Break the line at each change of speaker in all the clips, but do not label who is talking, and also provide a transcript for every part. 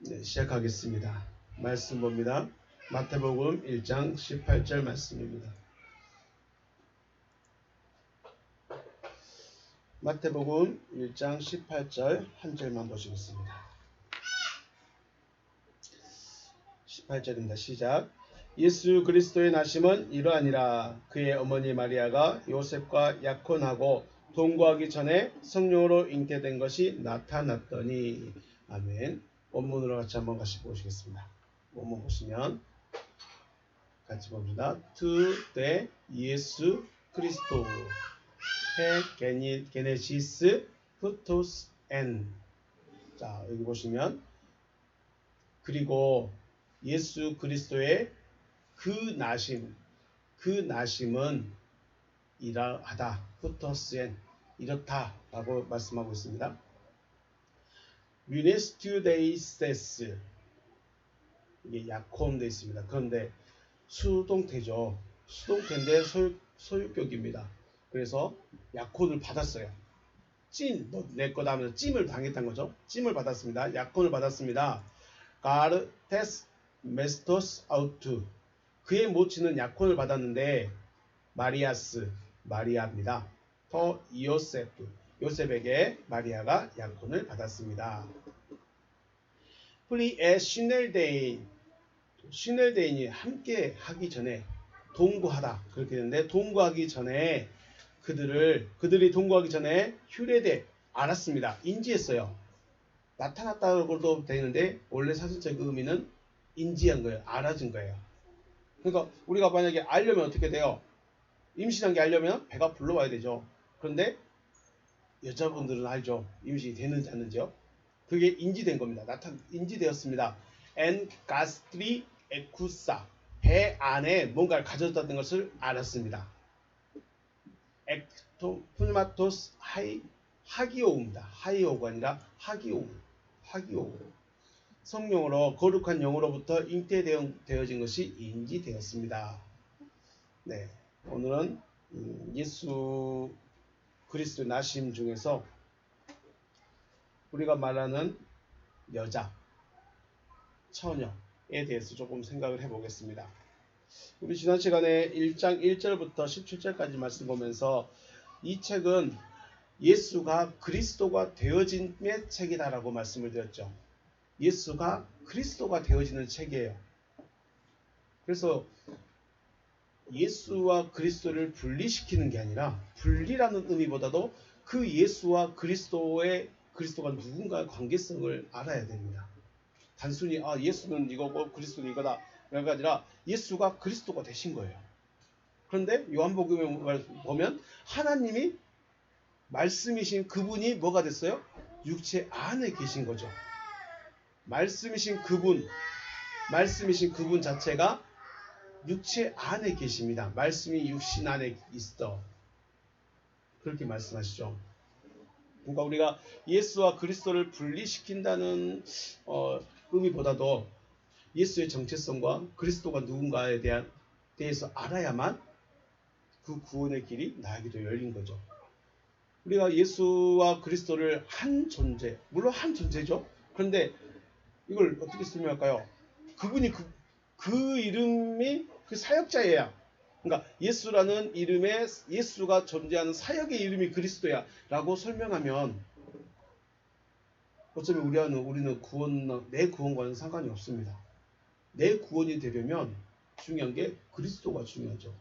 네, 시작하겠습니다. 말씀 봅니다. 마태복음 1장 18절 말씀입니다. 마태복음 1장 18절 한 절만 보시겠습니다. 18절입니다. 시작. 예수 그리스도의 나심은 이러하니라. 그의 어머니 마리아가 요셉과 약혼하고 동거하기 전에 성령으로 잉태된 것이 나타났더니. 아멘. 원문으로 같이 한번 보시겠습니다. 원문 보시면 같이 봅니다. 투데 예수 그리스도 해 게네시스 후토스 엔. 자, 여기 보시면 그리고 예수 그리스도의 그 나심은 이러하다. 후토스 엔. 이렇다 라고 말씀하고 있습니다. 뮤네스튜데이세스, 이게 약혼되어 있습니다. 그런데 수동태죠. 수동태인데 소유격입니다. 그래서 약혼을 받았어요. 너 내 거다 하면서 찜을 당했다는 거죠. 찜을 받았습니다. 약혼을 받았습니다. 가르테스 메스토스 아우투, 그의 모친은 약혼을 받았는데 마리아입니다. 더 요셉에게 마리아가 약혼을 받았습니다. 프리에 시넬데인이 함께 하기 전에 동거하다 그렇게 되는데, 동거하기 전에 그들이 동거하기 전에 휴레데 알았습니다. 인지했어요. 나타났다고도 되는데 원래 사전적 의미는 인지한 거예요. 알아준 거예요. 그러니까 우리가 만약에 알려면 어떻게 돼요? 임신한 게 알려면 배가 불러와야 되죠. 그런데 여자분들은 알죠. 임신이 되는지 않는지요. 그게 인지된 겁니다. 인지되었습니다. 엔 가스트리 에쿠사, 배 안에 뭔가를 가져다는 것을 알았습니다. 푸마토스 하기오우입니다. 하이오가 아니라 하기오우. 성령으로 거룩한 영으로부터 잉태되어진 것이 인지되었습니다. 네, 오늘은 예수 그리스도 나심 중에서 우리가 말하는 여자, 처녀에 대해서 조금 생각을 해보겠습니다. 우리 지난 시간에 1장 1절부터 17절까지 말씀 보면서 이 책은 예수가 그리스도가 되어짐의 책이다라고 말씀을 드렸죠. 예수가 그리스도가 되어지는 책이에요. 그래서 예수와 그리스도를 분리시키는 게 아니라, 분리라는 의미보다도 그 예수와 그리스도가 누군가의 관계성을 알아야 됩니다. 단순히 예수는 이거고 그리스도는 이거다 그게 아니라 예수가 그리스도가 되신 거예요. 그런데 요한복음에 보면 하나님이 말씀이신 그분이 뭐가 됐어요? 육체 안에 계신 거죠. 말씀이신 그분 자체가 육체 안에 계십니다. 말씀이 육신 안에 있어. 그렇게 말씀하시죠. 그러니까 우리가 예수와 그리스도를 분리시킨다는 의미보다도 예수의 정체성과 그리스도가 누군가에 대해서 알아야만 그 구원의 길이 나에게도 열린 거죠. 우리가 예수와 그리스도를 한 존재, 물론 한 존재죠. 그런데 이걸 어떻게 설명할까요? 그분이 그 이름이 그 사역자예요. 그러니까 예수라는 이름에 예수가 존재하는 사역의 이름이 그리스도야 라고 설명하면 어쩌면 우리는 내 구원과는 상관이 없습니다. 내 구원이 되려면 중요한 게 그리스도가 중요하죠.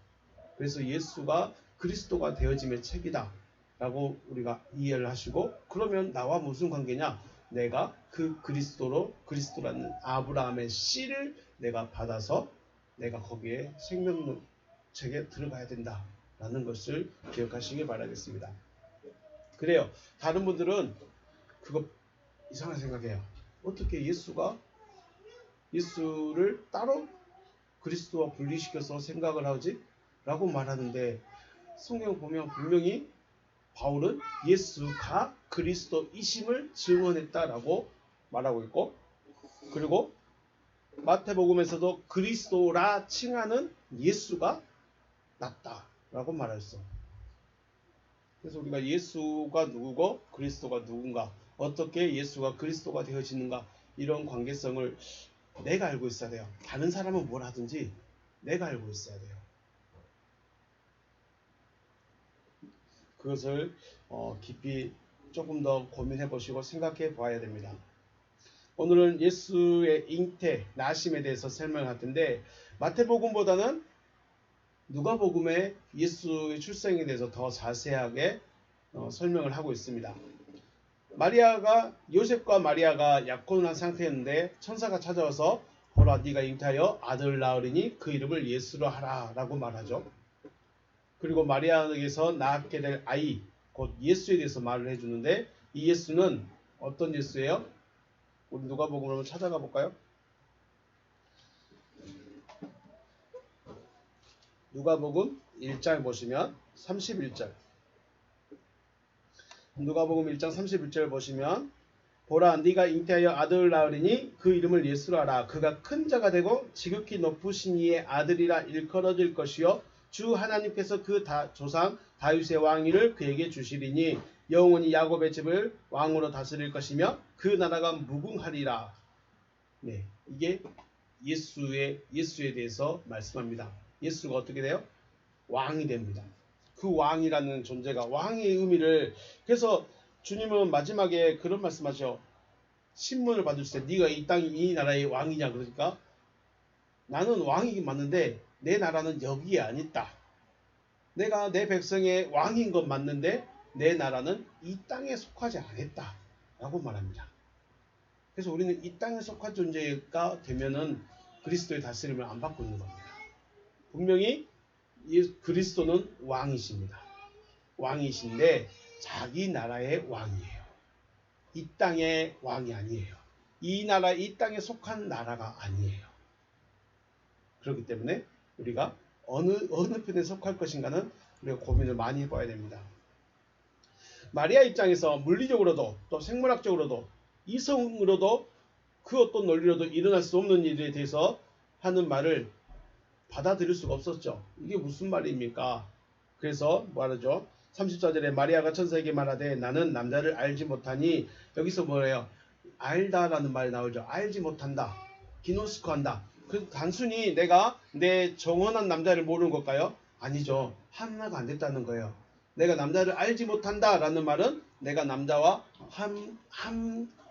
그래서 예수가 그리스도가 되어짐의 책이다 라고 우리가 이해를 하시고, 그러면 나와 무슨 관계냐? 내가 그 그리스도라는 아브라함의 씨를 내가 받아서 내가 거기에 생명책에 들어가야 된다라는 것을 기억하시길 바라겠습니다. 그래요. 다른 분들은 그거 이상하게 생각해요. 어떻게 예수를 따로 그리스도와 분리시켜서 생각을 하지? 라고 말하는데, 성경 보면 분명히 바울은 예수가 그리스도이심을 증언했다라고 말하고 있고, 그리고 마태복음에서도 그리스도라 칭하는 예수가 낫다라고 말했어. 그래서 우리가 예수가 누구고 그리스도가 누군가, 어떻게 예수가 그리스도가 되어지는가, 이런 관계성을 내가 알고 있어야 돼요. 다른 사람은 뭘 하든지 내가 알고 있어야 돼요. 그것을 깊이 조금 더 고민해 보시고 생각해 봐야 됩니다. 오늘은 예수의 잉태, 나심에 대해서 설명할 텐데 마태복음보다는 누가복음에 예수의 출생에 대해서 더 자세하게 설명을 하고 있습니다. 요셉과 마리아가 약혼한 상태였는데 천사가 찾아와서 보라 네가 잉태하여 아들을 낳으리니 그 이름을 예수로 하라 라고 말하죠. 그리고 마리아에게서 낳게 될 아이 곧 예수에 대해서 말을 해주는데 이 예수는 어떤 예수예요? 우리 누가복음을 한번 찾아가 볼까요? 누가복음 1장 보시면 31절 누가복음 1장 31절 보시면 보라 네가 잉태하여 아들을 낳으리니 그 이름을 예수로 하라. 그가 큰 자가 되고 지극히 높으신 이의 아들이라 일컬어질 것이요 주 하나님께서 그 조상 다윗의 왕위를 그에게 주시리니 영원히 야곱의 집을 왕으로 다스릴 것이며 그 나라가 무궁하리라. 네, 이게 예수에 대해서 말씀합니다. 예수가 어떻게 돼요? 왕이 됩니다. 그 왕이라는 존재가 왕의 의미를 그래서 주님은 마지막에 그런 말씀하셔. 신문을 받을 때 네가 이 땅 이 나라의 왕이냐 그러니까 나는 왕이긴 맞는데 내 나라는 여기에 안 있다. 내가 내 백성의 왕인 건 맞는데 내 나라는 이 땅에 속하지 않았다 라고 말합니다. 그래서 우리는 이 땅에 속한 존재가 되면은 그리스도의 다스림을 안 받고 있는 겁니다. 분명히 그리스도는 왕이십니다. 왕이신데 자기 나라의 왕이에요. 이 땅의 왕이 아니에요. 이 땅에 속한 나라가 아니에요. 그렇기 때문에 우리가 어느 편에 속할 것인가는 우리가 고민을 많이 해봐야 됩니다. 마리아 입장에서 물리적으로도 또 생물학적으로도 이성으로도 그 어떤 논리로도 일어날 수 없는 일에 대해서 하는 말을 받아들일 수가 없었죠. 이게 무슨 말입니까? 그래서 말하죠. 34절에 마리아가 천사에게 말하되 나는 남자를 알지 못하니 여기서 뭐예요? 알다라는 말이 나오죠. 알지 못한다. 기노스코한다. 그 단순히 내가 내 정원한 남자를 모르는 걸까요? 아니죠. 하나가 안 됐다는 거예요. 내가 남자를 알지 못한다라는 말은 내가 남자와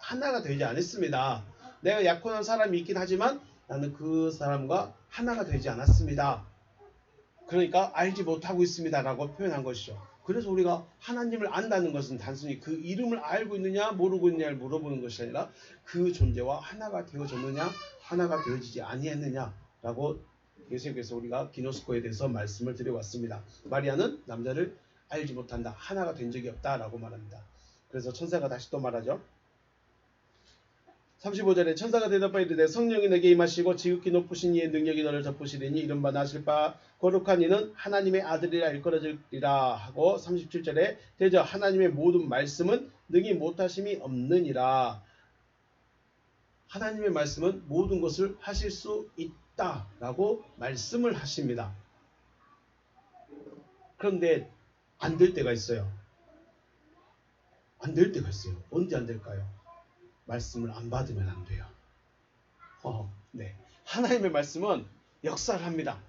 하나가 되지 않았습니다. 내가 약혼한 사람이 있긴 하지만 나는 그 사람과 하나가 되지 않았습니다. 그러니까 알지 못하고 있습니다 라고 표현한 것이죠. 그래서 우리가 하나님을 안다는 것은 단순히 그 이름을 알고 있느냐 모르고 있느냐를 물어보는 것이 아니라 그 존재와 하나가 되어졌느냐 하나가 되어지지 아니했느냐 라고 계속해서 우리가 기노스코에 대해서 말씀을 드려왔습니다. 마리아는 남자를 알지 못한다. 하나가 된 적이 없다 라고 말합니다. 그래서 천사가 다시 또 말하죠. 35절에 천사가 대답하여 이르되 성령이 내게 임하시고 지극히 높으신 이의 능력이 너를 덮으시리니 이른바 나실 바 거룩한 이는 하나님의 아들이라 일컬어지리라 하고 37절에 대저 하나님의 모든 말씀은 능히 못하심이 없느니라. 하나님의 말씀은 모든 것을 하실 수 있다라고 말씀을 하십니다. 그런데 안 될 때가 있어요. 안 될 때가 있어요. 언제 안 될까요? 말씀을 안 받으면 안 돼요. 네. 하나님의 말씀은 역사를 합니다.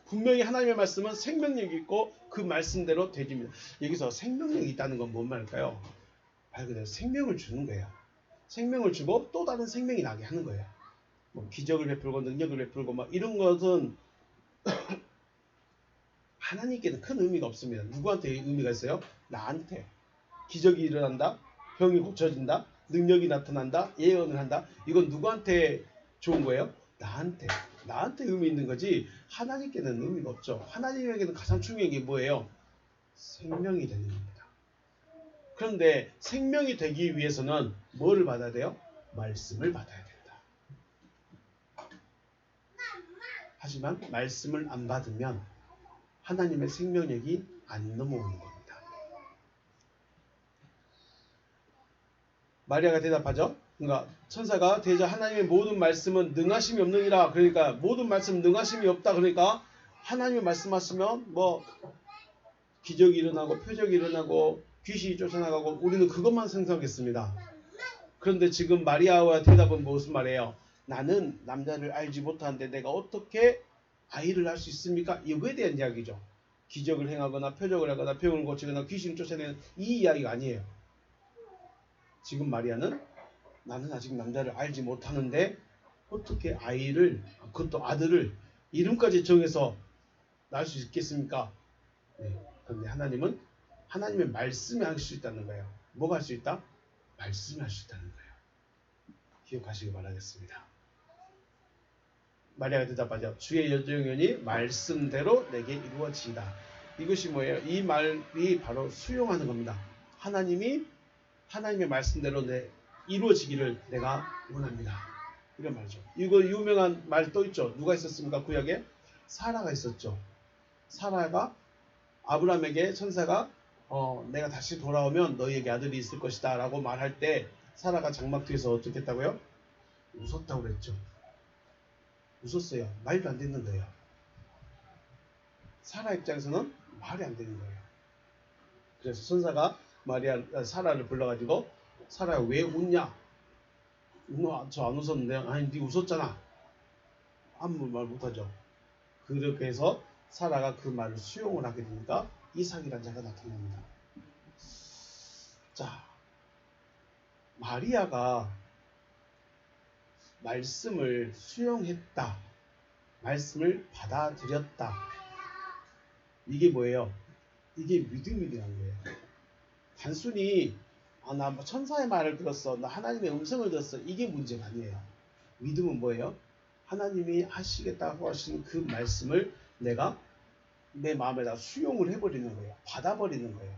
분명히 하나님의 말씀은 생명력이 있고 그 말씀대로 되집니다. 여기서 생명력이 있다는 건 뭔 말일까요? 말 그대로 생명을 주는 거예요. 생명을 주고 또 다른 생명이 나게 하는 거예요. 뭐 기적을 베풀고 능력을 베풀고 막 이런 것은 하나님께는 큰 의미가 없습니다. 누구한테 의미가 있어요? 나한테. 기적이 일어난다. 병이 고쳐진다. 능력이 나타난다. 예언을 한다. 이건 누구한테 좋은 거예요? 나한테 의미 있는 거지 하나님께는 의미가 없죠. 하나님에게는 가장 중요한 게 뭐예요? 생명이 되는 겁니다. 그런데 생명이 되기 위해서는 뭐를 받아야 돼요? 말씀을 받아야 된다. 하지만 말씀을 안 받으면 하나님의 생명력이 안 넘어오는 겁니다. 마리아가 대답하죠. 그러니까 천사가 대저 하나님의 모든 말씀은 능하심이 없느니라. 그러니까 모든 말씀 능하심이 없다. 그러니까 하나님이 말씀하시면 뭐 기적이 일어나고 표적이 일어나고 귀신이 쫓아나가고 우리는 그것만 생각했습니다. 그런데 지금 마리아와 대답은 무슨 말이에요? 나는 남자를 알지 못하는데 내가 어떻게 아이를 낳을 수 있습니까? 이거에 대한 이야기죠. 기적을 행하거나 표적을 하거나 병을 고치거나 귀신을 쫓아내는 이 이야기가 아니에요. 지금 마리아는 나는 아직 남자를 알지 못하는데 어떻게 아이를, 그것도 아들을 이름까지 정해서 낳을 수 있겠습니까? 네. 그런데 하나님은 하나님의 말씀이 할 수 있다는 거예요. 뭐가 할 수 있다? 말씀이 할 수 있다는 거예요. 기억하시기 바라겠습니다. 마리아가 대답하죠. 주의 여정연이 말씀대로 내게 이루어지이다. 이것이 뭐예요? 이 말이 바로 수용하는 겁니다. 하나님의 말씀대로 이루어지기를 내가 원합니다. 이런 말이죠. 이거 유명한 말 또 있죠. 누가 있었습니까? 구약에? 사라가 있었죠. 사라가 아브라함에게 천사가 내가 다시 돌아오면 너희에게 아들이 있을 것이다 라고 말할 때 사라가 장막 뒤에서 어떻게 했다고요? 웃었다고 그랬죠. 웃었어요. 말도 안 되는 거예요. 사라 입장에서는 말이 안 되는 거예요. 그래서 천사가 사라를 불러가지고 사라야 왜 웃냐? 저 안 웃었는데. 아니 네 웃었잖아. 아무 말 못하죠. 그렇게 해서 사라가 그 말을 수용을 하게 되니까 이삭이라는 자가 나타납니다. 자, 마리아가 말씀을 수용했다. 말씀을 받아들였다. 이게 뭐예요? 이게 믿음이라는 거예요. 단순히 나 천사의 말을 들었어. 나 하나님의 음성을 들었어. 이게 문제가 아니에요. 믿음은 뭐예요? 하나님이 하시겠다고 하신 그 말씀을 내가 내 마음에다 수용을 해버리는 거예요. 받아버리는 거예요.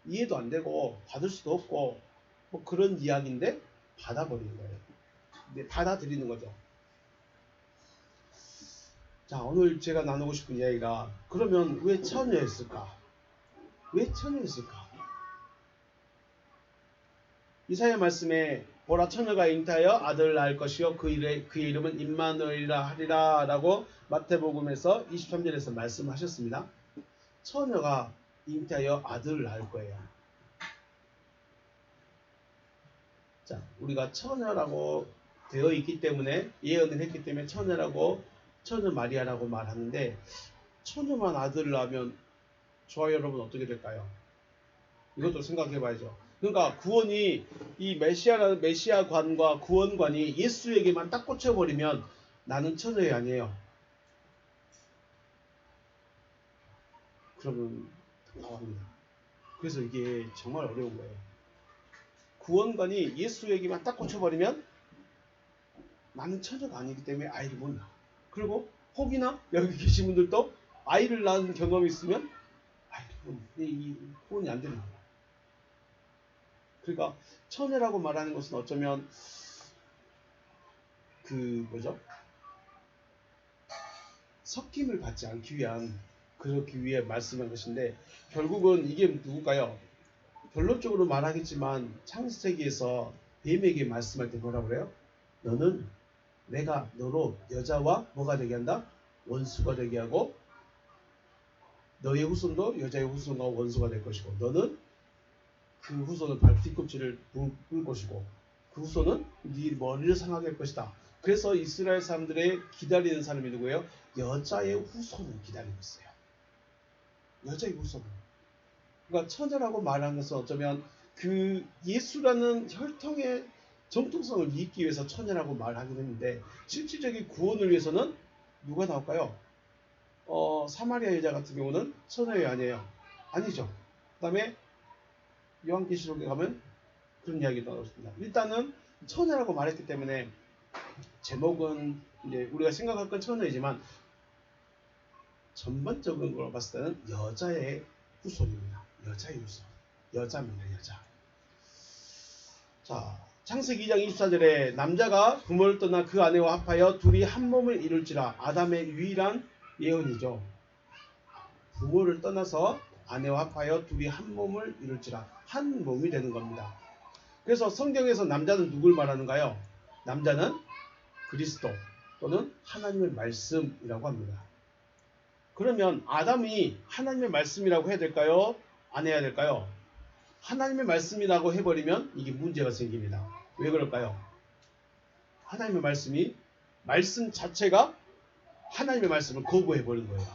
이해도 안 되고 받을 수도 없고 뭐 그런 이야기인데 받아버리는 거예요. 받아들이는 거죠. 자, 오늘 제가 나누고 싶은 이야기가 그러면 왜 처녀였을까? 왜 처녀였을까? 이사야 말씀에 보라 처녀가 잉태하여 아들을 낳을 것이요 그의 이름은 임마누엘이라 하리라 라고 마태복음에서 23절에서 말씀하셨습니다. 처녀가 잉태하여 아들을 낳을 거예요. 자, 우리가 처녀라고 되어 있기 때문에 예언을 했기 때문에 처녀 마리아라고 말하는데 처녀만 아들을 낳으면 저와 여러분 어떻게 될까요? 이것도 생각해 봐야죠. 그러니까 구원이 이 메시아관과 구원관이 예수에게만 딱 꽂혀버리면 나는 처녀이 아니에요. 그러면 나옵니다. 그래서 이게 정말 어려운 거예요. 구원관이 예수에게만 딱 꽂혀버리면 나는 처녀가 아니기 때문에 아이를 못 낳아. 그리고 혹이나 여기 계신 분들도 아이를 낳은 경험이 있으면 이 구원이 안 되는 거예요. 그러니까 처녀라고 말하는 것은 어쩌면 섞임을 받지 않기 위한 그렇기 위해 말씀한 것인데 결국은 이게 누굴까요? 결론적으로 말하겠지만 창세기에서 뱀에게 말씀할 때 뭐라고 그래요? 너는 내가 너로 여자와 뭐가 되게 한다? 원수가 되게 하고 너의 후손도 여자의 후손과 원수가 될 것이고 너는 그 후손은 뒤꿈치를 볼 것이고 그 후손은 네 머리를 상하게 할 것이다. 그래서 이스라엘 사람들의 기다리는 사람이 누구예요? 여자의 후손을 기다리고 있어요. 여자의 후손을. 그러니까 처녀라고 말하는 것은 어쩌면 그 예수라는 혈통의 정통성을 잇기 위해서 처녀라고 말하긴 했는데 실질적인 구원을 위해서는 누가 나올까요? 사마리아 여자 같은 경우는 처녀이 아니에요. 아니죠. 그 다음에 요한계시록에 가면 그런 이야기가 나왔습니다. 일단은 처녀라고 말했기 때문에 제목은 이제 우리가 생각할 건 처녀이지만 전반적인 걸 봤을 때는 여자의 후손입니다. 여자의 후손. 여자입니다. 여자. 자, 창세기 2장 24절에 남자가 부모를 떠나 그 아내와 합하여 둘이 한 몸을 이룰지라. 아담의 유일한 예언이죠. 부모를 떠나서 아내와 합하여 둘이 한 몸을 이룰지라. 한 몸이 되는 겁니다. 그래서 성경에서 남자는 누굴 말하는가요? 남자는 그리스도 또는 하나님의 말씀이라고 합니다. 그러면 아담이 하나님의 말씀이라고 해야 될까요? 안 해야 될까요? 하나님의 말씀이라고 해버리면 이게 문제가 생깁니다. 왜 그럴까요? 하나님의 말씀 자체가 하나님의 말씀을 거부해 버린 거예요.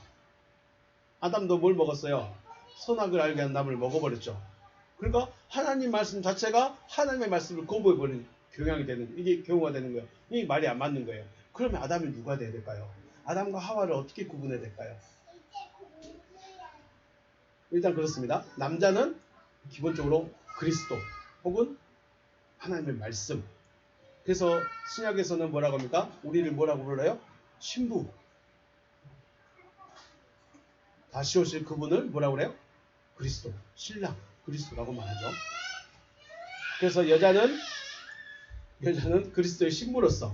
아담도 뭘 먹었어요? 선악을 알게 한 나무를 먹어버렸죠. 그러니까 하나님 말씀 자체가 하나님의 말씀을 거부해 버린 경우가 되는 거예요. 이 말이 안 맞는 거예요. 그러면 아담이 누가 돼야 될까요? 아담과 하와를 어떻게 구분해야 될까요? 일단 그렇습니다. 남자는 기본적으로 그리스도 혹은 하나님의 말씀. 그래서 신약에서는 뭐라고 합니까? 우리를 뭐라고 불러요? 신부. 다시 오실 그분을 뭐라고 그래요? 그리스도, 신랑, 그리스도라고 말하죠. 그래서 여자는 그리스도의 신부로서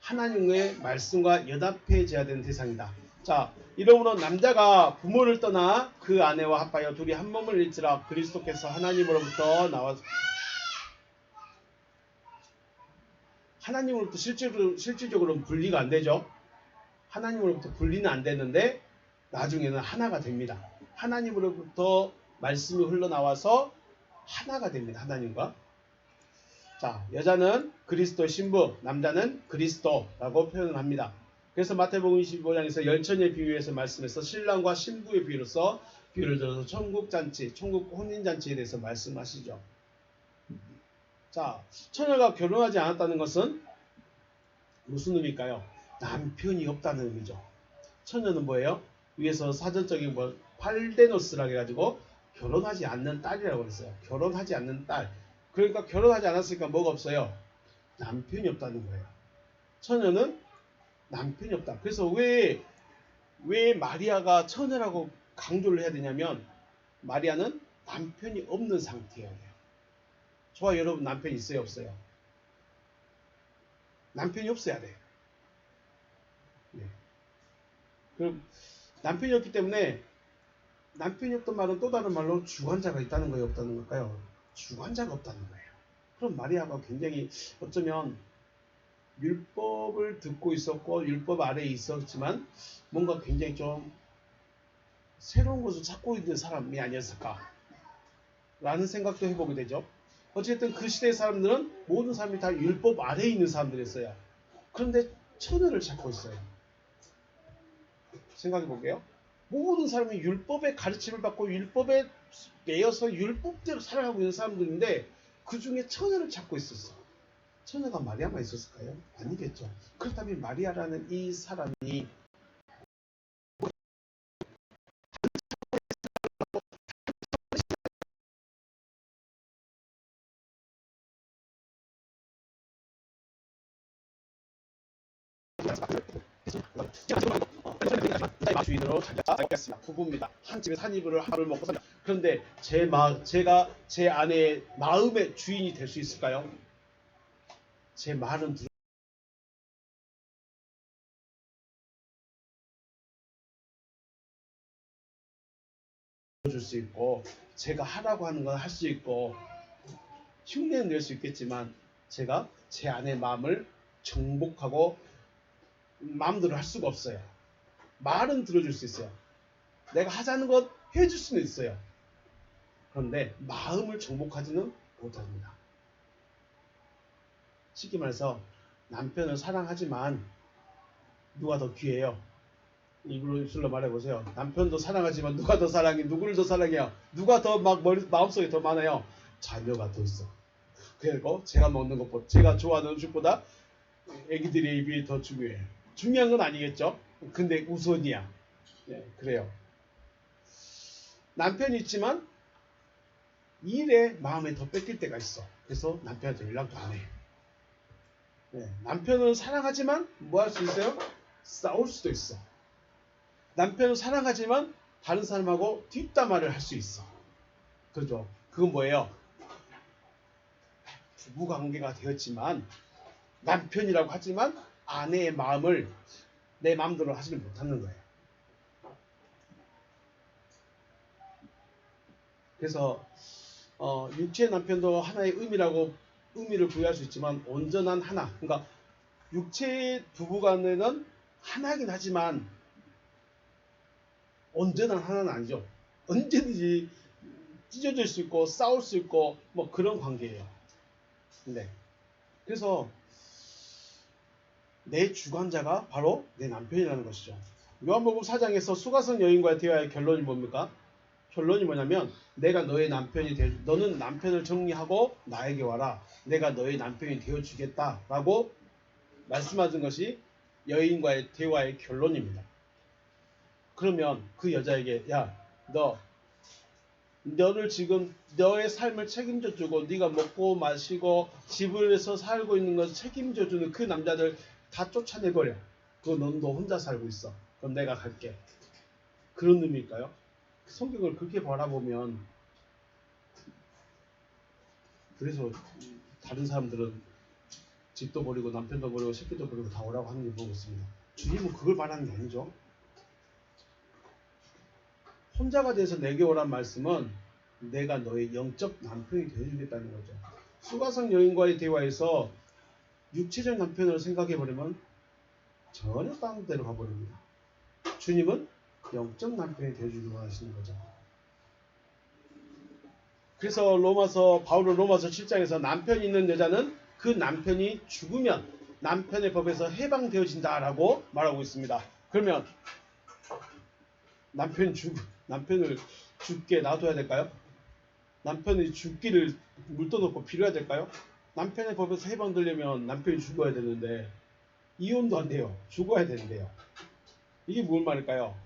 하나님의 말씀과 연합해져야 되는 대상이다. 자, 이러므로 남자가 부모를 떠나 그 아내와 합하여 둘이 한 몸을 일지라 그리스도께서 하나님으로부터 나와서 하나님으로부터 실질적으로는 분리가 안 되죠. 하나님으로부터 분리는 안 되는데 나중에는 하나가 됩니다. 하나님으로부터 말씀이 흘러나와서 하나가 됩니다. 하나님과. 자, 여자는 그리스도의 신부, 남자는 그리스도라고 표현을 합니다. 그래서 마태복음 25장에서 열처녀의 비유에서 말씀해서 신랑과 신부의 비유로서 비유를 들어서 천국잔치, 천국 혼인잔치에 대해서 말씀하시죠. 자, 처녀가 결혼하지 않았다는 것은 무슨 의미일까요? 남편이 없다는 의미죠. 처녀는 뭐예요? 위에서 사전적인 팔데노스라고 해가지고 결혼하지 않는 딸이라고 했어요. 결혼하지 않는 딸. 그러니까 결혼하지 않았으니까 뭐가 없어요? 남편이 없다는 거예요. 처녀는 남편이 없다. 그래서 왜 마리아가 처녀라고 강조를 해야 되냐면 마리아는 남편이 없는 상태여야 돼요. 저와 여러분 남편이 있어요? 없어요? 남편이 없어야 돼요. 네. 그럼 남편이 없기 때문에 남편이 없던 말은 또 다른 말로 주관자가 있다는 거예요? 없다는 걸까요? 주관자가 없다는 거예요. 그럼 마리아가 굉장히 어쩌면 율법을 듣고 있었고 율법 아래에 있었지만 뭔가 굉장히 좀 새로운 것을 찾고 있는 사람이 아니었을까 라는 생각도 해보게 되죠. 어쨌든 그 시대의 사람들은 모든 사람이 다 율법 아래에 있는 사람들이었어요. 그런데 처녀를 찾고 있어요. 생각해 볼게요. 모든 사람이 율법의 가르침을 받고 율법에 매여서 율법대로 살아가고 있는 사람들인데 그 중에 처녀를 찾고 있었어. 처녀가 마리아만 있었을까요? 아니겠죠. 그렇다면 마리아라는 이 사람이 주인으로 살겠습니다. 부부입니다. 한 집에 한 이불을 하루를 먹고 삽니다. 그런데 제가 제 아내의 마음의 주인이 될 수 있을까요? 제 말은 들어줄 수 있고 제가 하라고 하는 건 할 수 있고 흉내는 낼 수 있겠지만 제가 제 아내의 마음을 정복하고 마음대로 할 수가 없어요. 말은 들어줄 수 있어요. 내가 하자는 것 해줄 수는 있어요. 그런데 마음을 정복하지는 못합니다. 쉽게 말해서 남편을 사랑하지만 누가 더 귀해요? 입술로 말해보세요. 남편도 사랑하지만 누가 더 사랑해? 누구를 더 사랑해요? 누가 더 마음속에 더 많아요? 자녀가 더 있어. 그리고 제가 먹는 것보다 제가 좋아하는 음식보다 애기들의 입이 더 중요해요. 중요한 건 아니겠죠? 근데 우선이야. 네, 그래요. 남편이 있지만 일에 마음에 더 뺏길 때가 있어. 그래서 남편한테 연락도 안 해. 네, 남편은 사랑하지만 뭐 할 수 있어요? 싸울 수도 있어. 남편은 사랑하지만 다른 사람하고 뒷담화를 할 수 있어. 그죠? 그건 뭐예요? 부부관계가 되었지만 남편이라고 하지만 아내의 마음을 내 마음대로 하지 못하는 거예요. 그래서 육체의 남편도 하나의 의미를 부여할 수 있지만 온전한 하나. 그러니까 육체의 부부간에는 하나긴 하지만 온전한 하나는 아니죠. 언제든지 찢어질 수 있고 싸울 수 있고 뭐 그런 관계예요. 네. 그래서 내 주관자가 바로 내 남편이라는 것이죠. 요한복음 4장에서 수가성 여인과의 대화의 결론이 뭡니까? 결론이 뭐냐면 내가 너의 남편이 너는 남편을 정리하고 나에게 와라. 내가 너의 남편이 되어주겠다라고 말씀하신 것이 여인과의 대화의 결론입니다. 그러면 그 여자에게 너를 지금 너의 삶을 책임져주고 네가 먹고 마시고 집에서 살고 있는 것을 책임져주는 그 남자들 다 쫓아내버려. 너 혼자 살고 있어. 그럼 내가 갈게. 그런 의미일까요? 성경을 그렇게 바라보면 그래서 다른 사람들은 집도 버리고 남편도 버리고 새끼도 버리고 다 오라고 하는 게 보고 있습니다. 주님은 그걸 말하는 게 아니죠. 혼자가 돼서 내게 오란 말씀은 내가 너의 영적 남편이 되어주겠다는 거죠. 수가성 여인과의 대화에서 육체적 남편으로 생각해버리면 전혀 다른 데로 가버립니다. 주님은 영적 남편이 되어주기를 원하시는 거죠. 그래서 바울은 로마서 7장에서 남편이 있는 여자는 그 남편이 죽으면 남편의 법에서 해방되어진다라고 말하고 있습니다. 그러면 남편을 죽게 놔둬야 될까요? 남편이 죽기를 물떠놓고 빌어야 될까요? 남편의 법에서 해방되려면 남편이 죽어야 되는데 이혼도 안 돼요. 죽어야 되는데요. 이게 뭘 말일까요?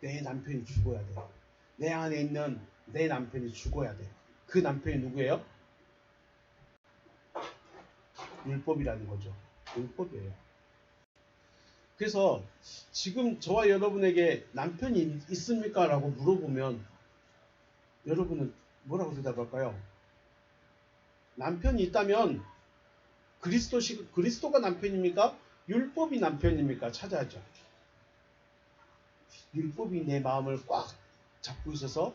내 남편이 죽어야 돼요. 내 안에 있는 내 남편이 죽어야 돼요. 그 남편이 누구예요? 율법이라는 거죠. 율법이에요. 그래서 지금 저와 여러분에게 남편이 있습니까? 라고 물어보면 여러분은 뭐라고 대답할까요? 남편이 있다면 그리스도가 남편입니까? 율법이 남편입니까? 찾아야죠. 율법이 내 마음을 꽉 잡고 있어서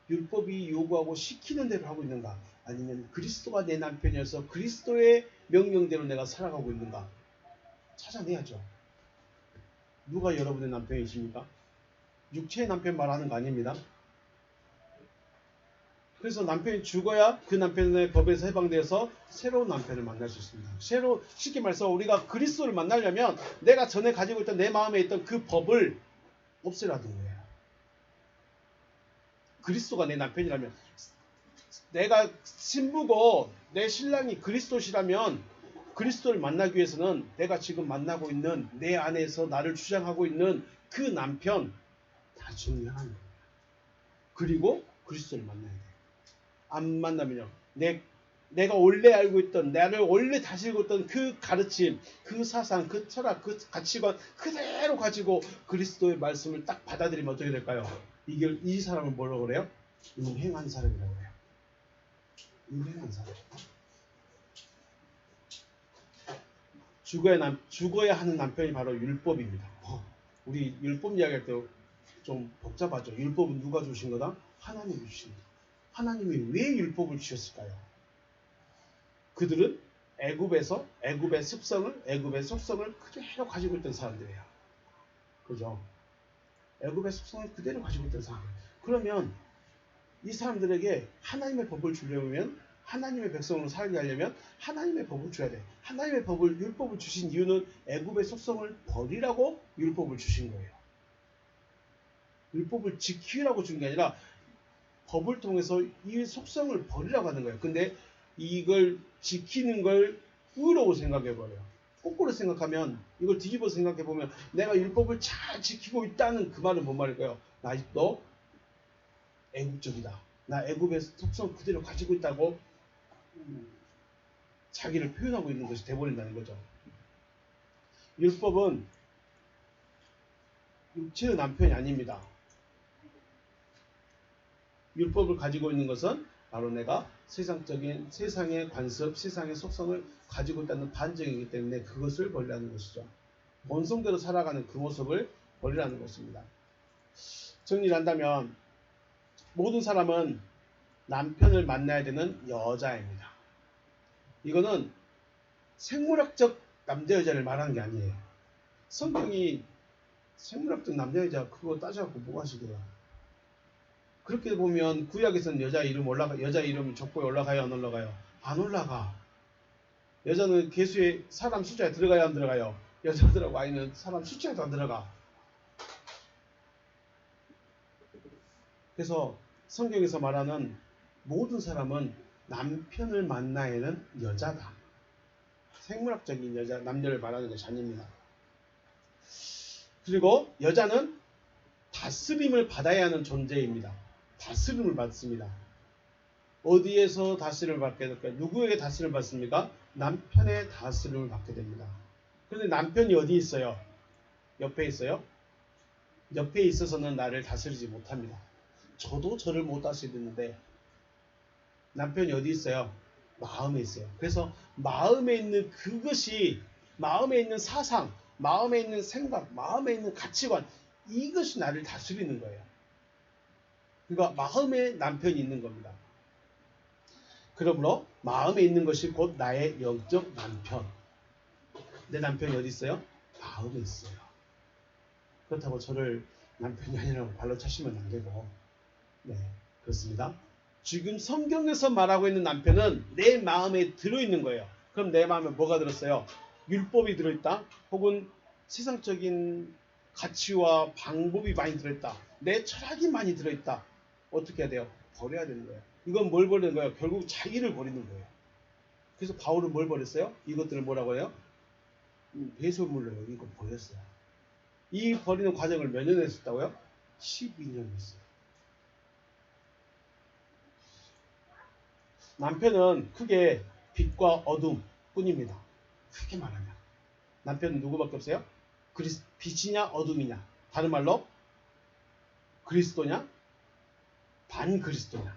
율법이 요구하고 시키는 대로 하고 있는가? 아니면 그리스도가 내 남편이어서 그리스도의 명령대로 내가 살아가고 있는가? 찾아내야죠. 누가 여러분의 남편이십니까? 육체의 남편 말하는 거 아닙니다. 그래서 남편이 죽어야 그 남편의 법에서 해방되어서 새로운 남편을 만날 수 있습니다. 쉽게 말해서 우리가 그리스도를 만나려면 내가 전에 가지고 있던 내 마음에 있던 그 법을 없애라는 거예요. 그리스도가 내 남편이라면 내가 신부고 내 신랑이 그리스도시라면 그리스도를 만나기 위해서는 내가 지금 만나고 있는 내 안에서 나를 주장하고 있는 그 남편 다 정리하는 거예요. 그리고 그리스도를 만나야 돼요. 안 만나면요. 내가 원래 알고 있던 나를 원래 다스리고 있던 그 가르침, 그 사상, 그 철학, 그 가치관 그대로 가지고 그리스도의 말씀을 딱 받아들이면 어떻게 될까요? 이 사람은 뭐라고 그래요? 음행한 사람이라고 그래요. 음행한 사람. 죽어야 하는 남편이 바로 율법입니다. 우리 율법 이야기할 때 좀 복잡하죠. 율법은 누가 주신 거다? 하나님이 주신 거다. 하나님이 왜 율법을 주셨을까요? 그들은 애굽의 속성을 그대로 가지고 있던 사람들이에요. 그죠? 애굽의 속성을 그대로 가지고 있던 사람. 그러면 이 사람들에게 하나님의 법을 주려면 하나님의 백성으로 살게 하려면 하나님의 법을 줘야 돼. 하나님의 율법을 주신 이유는 애굽의 속성을 버리라고 율법을 주신 거예요. 율법을 지키라고 준 게 아니라 법을 통해서 이 속성을 버리라고 하는 거예요. 근데 이걸 지키는 걸 의로워 생각해버려요. 거꾸로 생각하면 이걸 뒤집어 생각해보면 내가 율법을 잘 지키고 있다는 그 말은 뭔 말일까요? 나 아직도 애국적이다. 나 애굽의 속성 그대로 가지고 있다고 자기를 표현하고 있는 것이 돼버린다는 거죠. 율법은 육체의 남편이 아닙니다. 율법을 가지고 있는 것은 바로 내가 세상의 관습, 세상의 속성을 가지고 있다는 반증이기 때문에 그것을 버리라는 것이죠. 본성대로 살아가는 그 모습을 버리라는 것입니다. 정리를 한다면 모든 사람은 남편을 만나야 되는 여자입니다. 이거는 생물학적 남자 여자를 말하는 게 아니에요. 성경이 생물학적 남자 여자 그거 따져갖고 뭐 하시더라. 그렇게 보면 구약에서는 여자 이름 족보에 올라가요 안 올라가요? 안 올라가. 여자는 계수에 사람 숫자에 들어가야 안 들어가요? 여자들하고 아이는 사람 숫자에도 안 들어가. 그래서 성경에서 말하는 모든 사람은 남편을 만나야 하는 여자다. 생물학적인 여자, 남녀를 말하는 것이 아닙니다. 그리고 여자는 다스림을 받아야 하는 존재입니다. 다스림을 받습니다. 어디에서 다스림을 받게 될까요? 누구에게 다스림을 받습니까? 남편의 다스림을 받게 됩니다. 그런데 남편이 어디 있어요? 옆에 있어요? 옆에 있어서는 나를 다스리지 못합니다. 저도 저를 못 다스리는데 남편이 어디 있어요? 마음에 있어요. 그래서 마음에 있는 그것이, 마음에 있는 사상, 마음에 있는 생각, 마음에 있는 가치관, 이것이 나를 다스리는 거예요. 그러니까 마음에 남편이 있는 겁니다. 그러므로 마음에 있는 것이 곧 나의 영적 남편. 내 남편이 어디 있어요? 마음에 있어요. 그렇다고 저를 남편이 아니라고 발로 차시면 안 되고, 네, 그렇습니다. 지금 성경에서 말하고 있는 남편은 내 마음에 들어있는 거예요. 그럼 내 마음에 뭐가 들었어요? 율법이 들어있다? 혹은 세상적인 가치와 방법이 많이 들어있다. 내 철학이 많이 들어있다. 어떻게 해야 돼요? 버려야 되는 거예요. 이건 뭘 버리는 거예요? 결국 자기를 버리는 거예요. 그래서 바울은 뭘 버렸어요? 이것들을 뭐라고 해요? 배설물로 이거 버렸어요. 이 버리는 과정을 몇 년 했었다고요? 12년 했어요. 남편은 크게 빛과 어둠 뿐입니다. 크게 말하면. 남편은 누구밖에 없어요? 빛이냐 어둠이냐. 다른 말로 그리스도냐 반그리스도냐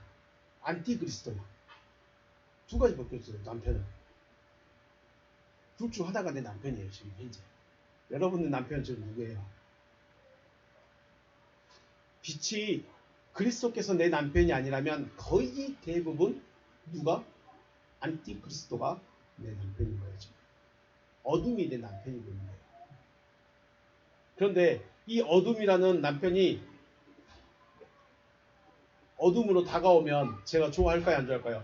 안티그리스도냐. 두 가지밖에 없어요. 남편은. 둘 중 하나가 내 남편이에요. 지금 현재. 여러분의 남편은 지금 누구예요? 빛이 그리스도께서 내 남편이 아니라면 거의 대부분 누가? 안티그리스도가 내 남편인 거예요. 지금. 어둠이 내 남편이 되는 거예요. 그런데 이 어둠이라는 남편이 어둠으로 다가오면 제가 좋아할까요? 안 좋아할까요?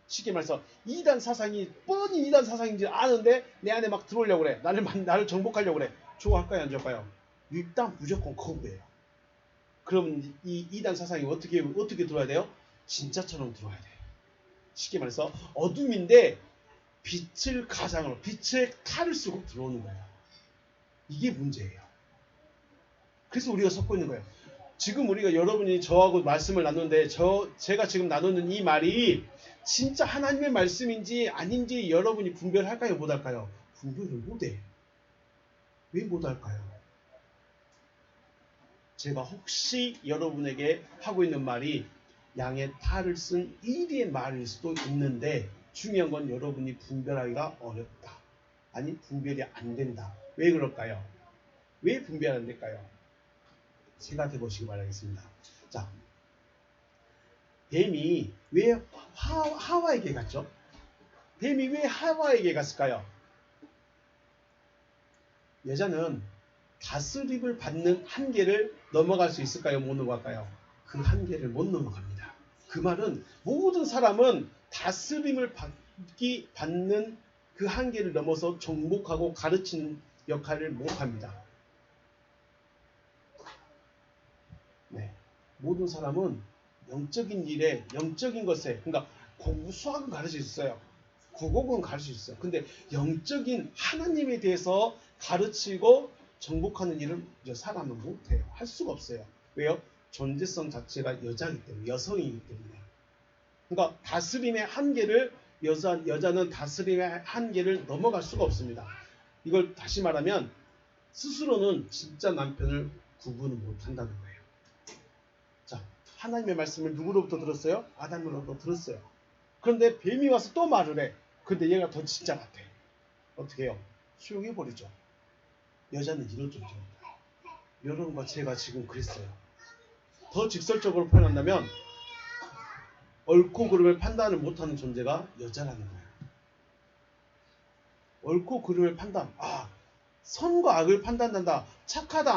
쉽게 말해서 이단 사상이 뻔히 이단 사상인지 아는데 내 안에 막 들어오려고 그래. 나를 정복하려고 그래. 좋아할까요? 안 좋아할까요? 일단 무조건 거부해요. 그럼 이 이단 사상이 어떻게 들어와야 돼요? 진짜처럼 들어와야 돼요. 쉽게 말해서 어둠인데 빛을 가장으로, 빛의 칼을 쓰고 들어오는 거예요. 이게 문제예요. 그래서 우리가 섞고 있는 거예요. 지금 우리가 여러분이 저하고 말씀을 나누는데 제가 지금 나누는 이 말이 진짜 하나님의 말씀인지 아닌지 여러분이 분별할까요? 못할까요? 분별을 못해. 왜 못할까요? 제가 혹시 여러분에게 하고 있는 말이 양의 탈을 쓴 일의 말일 수도 있는데 중요한 건 여러분이 분별하기가 어렵다. 아니 분별이 안 된다. 왜 그럴까요? 왜 분별 안 될까요? 생각해 보시기 바라겠습니다. 자, 뱀이 왜 하와에게 갔죠? 뱀이 왜 하와에게 갔을까요? 여자는 다스림을 받는 한계를 넘어갈 수 있을까요? 못 넘어갈까요? 그 한계를 못 넘어갑니다. 그 말은 모든 사람은 다스림을 받는 그 한계를 넘어서 정복하고 가르치는 역할을 못합니다. 네, 모든 사람은 영적인 일에, 영적인 것에, 그러니까 공부, 수학은 가르칠 수 있어요. 국어는 가르칠 수 있어요. 근데 영적인 하나님에 대해서 가르치고 정복하는 일을 사람은 못해요. 할 수가 없어요. 왜요? 존재성 자체가 여자이기 때문에, 여성이기 때문에. 그러니까 다스림의 한계를, 여자는 다스림의 한계를 넘어갈 수가 없습니다. 이걸 다시 말하면 스스로는 진짜 남편을 구분을 못한다는 거예요. 자, 하나님의 말씀을 누구로부터 들었어요? 아담으로부터 들었어요. 그런데 뱀이 와서 또 말을 해. 근데 얘가 더 진짜 같아. 어떻게 해요? 수용해버리죠. 여자는 이런 존재입니다. 여러분과 제가 지금 그랬어요. 더 직설적으로 표현한다면 옳고 그름을 판단을 못하는 존재가 여자라는 거예요. 옳고 그름을 판단. 선과 악을 판단한다. 착하지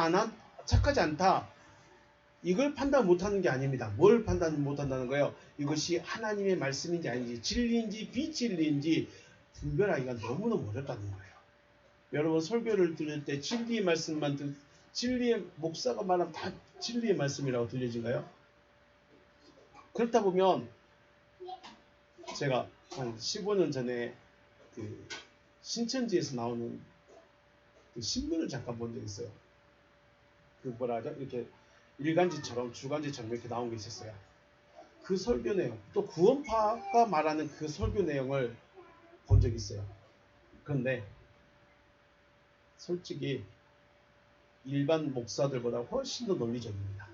않다. 이걸 판단 못하는 게 아닙니다. 뭘 판단 못한다는 거예요? 이것이 하나님의 말씀인지 아닌지, 진리인지 비진리인지 분별하기가 너무너무 어렵다는 거예요. 여러분 설교를 들을 때 진리의 말씀만 진리의 목사가 말하면 다 진리의 말씀이라고 들려진가요? 그렇다 보면 제가 한 15년 전에 그 신천지에서 나오는 그 신문을 잠깐 본 적이 있어요. 그 뭐라 하죠? 이렇게 일간지처럼 주간지처럼 이렇게 나온 게 있었어요. 그 설교 내용, 또 구원파가 말하는 그 설교 내용을 본 적이 있어요. 그런데 솔직히 일반 목사들보다 훨씬 더 논리적입니다.